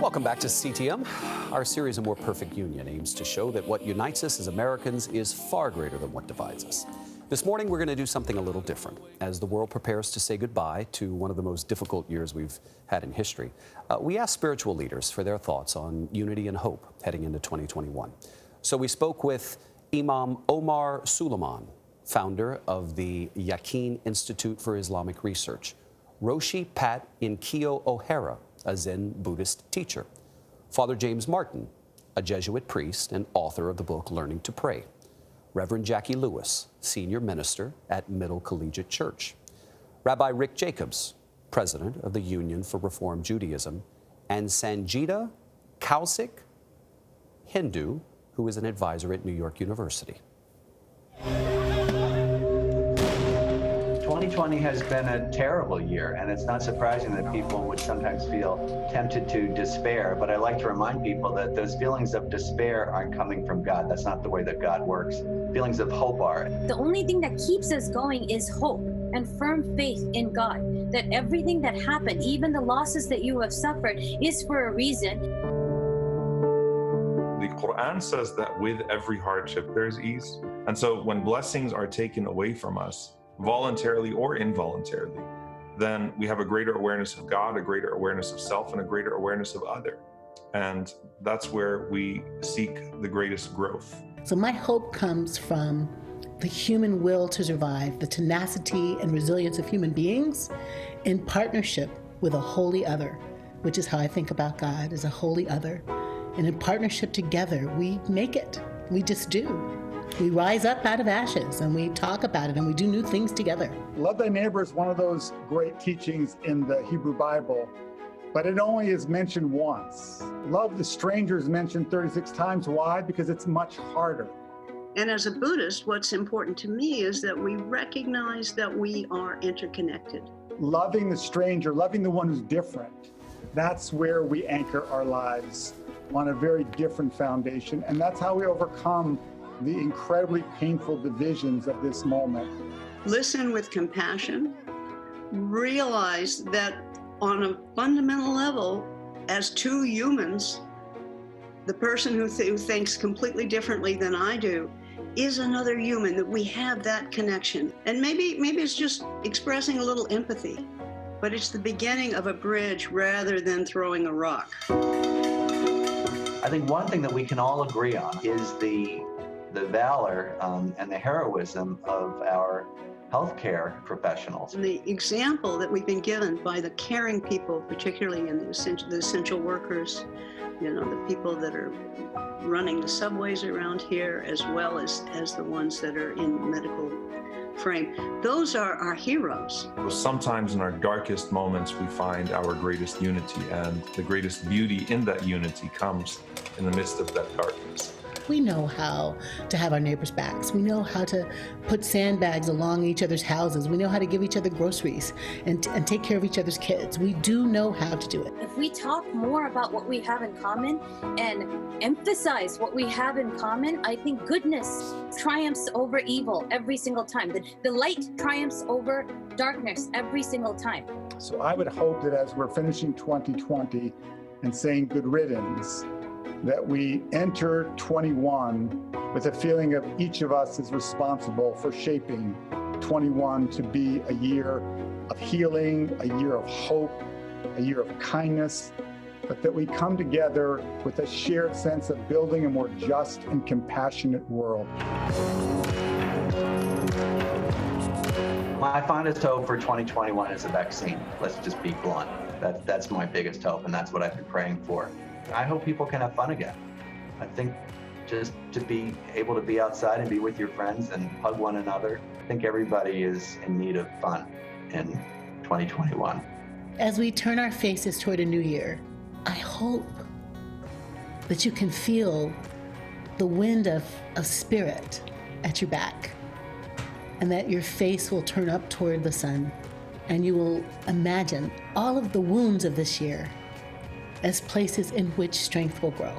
Welcome back to CTM. Our series, A More Perfect Union, aims to show that what unites us as Americans is far greater than what divides us. This morning, we're going to do something a little different. As the world prepares to say goodbye to one of the most difficult years we've had in history, we asked spiritual leaders for their thoughts on unity and hope heading into 2021. So we spoke with Imam Omar Suleiman, founder of the Yaqeen Institute for Islamic Research, Roshi Pat Enkyo O'Hara, a Zen Buddhist teacher, Father James Martin, a Jesuit priest and author of the book Learning to Pray, Reverend Jacqui Lewis, senior minister at Middle Collegiate Church, Rabbi Rick Jacobs, president of the Union for Reform Judaism, and Sanjita Kausik, Hindu, who is an advisor at New York University. 2020 has been a terrible year, and it's not surprising that people would sometimes feel tempted to despair. But I like to remind people that those feelings of despair aren't coming from God. That's not the way that God works. Feelings of hope are. The only thing that keeps us going is hope and firm faith in God, that everything that happened, even the losses that you have suffered, is for a reason. The Quran says that with every hardship, there's ease. And so when blessings are taken away from us, voluntarily or involuntarily, then we have a greater awareness of God, a greater awareness of self, and a greater awareness of other. And that's where we seek the greatest growth. So my hope comes from the human will to survive, the tenacity and resilience of human beings in partnership with a holy other, which is how I think about God, as a holy other. And in partnership together, we make it. We just do. We rise up out of ashes and we talk about it and we do new things together. Love thy neighbor is one of those great teachings in the Hebrew Bible, but it only is mentioned once. Love the stranger is mentioned 36 times. Why? Because it's much harder. And as a Buddhist, what's important to me is that we recognize that we are interconnected. Loving the stranger, loving the one who's different, that's where we anchor our lives on a very different foundation. And that's how we overcome the incredibly painful divisions of this moment. Listen with compassion. Realize that on a fundamental level, as two humans, the person who thinks completely differently than I do is another human, that we have that connection. And maybe it's just expressing a little empathy, but it's the beginning of a bridge rather than throwing a rock. I think one thing that we can all agree on is the valor and the heroism of our healthcare professionals. And the example that we've been given by the caring people, particularly in the essential workers, the people that are running the subways around here, as well as the ones that are in medical frame. Those are our heroes. Sometimes in our darkest moments, we find our greatest unity, and the greatest beauty in that unity comes in the midst of that darkness. We know how to have our neighbors' backs. We know how to put sandbags along each other's houses. We know how to give each other groceries and take care of each other's kids. We do know how to do it. If we talk more about what we have in common and emphasize what we have in common, I think goodness triumphs over evil every single time. The light triumphs over darkness every single time. So I would hope that as we're finishing 2020 and saying good riddance, that we enter 21 with a feeling of each of us is responsible for shaping 21 to be a year of healing, a year of hope, a year of kindness, but that we come together with a shared sense of building a more just and compassionate world. My fondest hope for 2021 is a vaccine. Let's just be blunt. That's my biggest hope, and that's what I've been praying for. I hope people can have fun again. I think just to be able to be outside and be with your friends and hug one another, I think everybody is in need of fun in 2021. As we turn our faces toward a new year, I hope that you can feel the wind of spirit at your back, and that your face will turn up toward the sun, and you will imagine all of the wounds of this year as places in which strength will grow,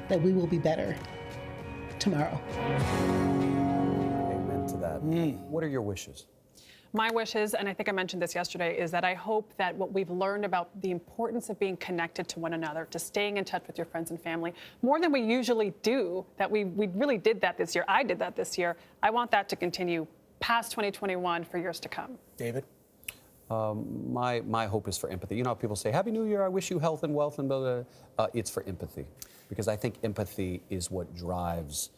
that we will be better tomorrow. Amen to that. What are your wishes? My wish is, and I think I mentioned this yesterday, is that I hope that what we've learned about the importance of being connected to one another, to staying in touch with your friends and family, more than we usually do, that we really did that this year. I did that this year. I want that to continue past 2021 for years to come. David? My hope is for empathy. You know how people say, Happy New Year, I wish you health and wealth and blah, blah, blah. It's for empathy. Because I think empathy is what drives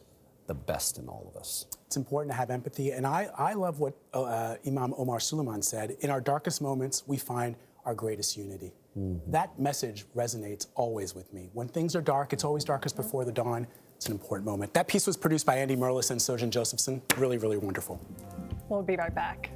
the best in all of us. It's important to have empathy. And I love what Imam Omar Suleiman said, in our darkest moments, we find our greatest unity. That message resonates always with me. When things are dark, it's always darkest before the dawn. It's an important moment. That piece was produced by Andy Merlis and Sojan Josephson. Really, really wonderful. We'll be right back.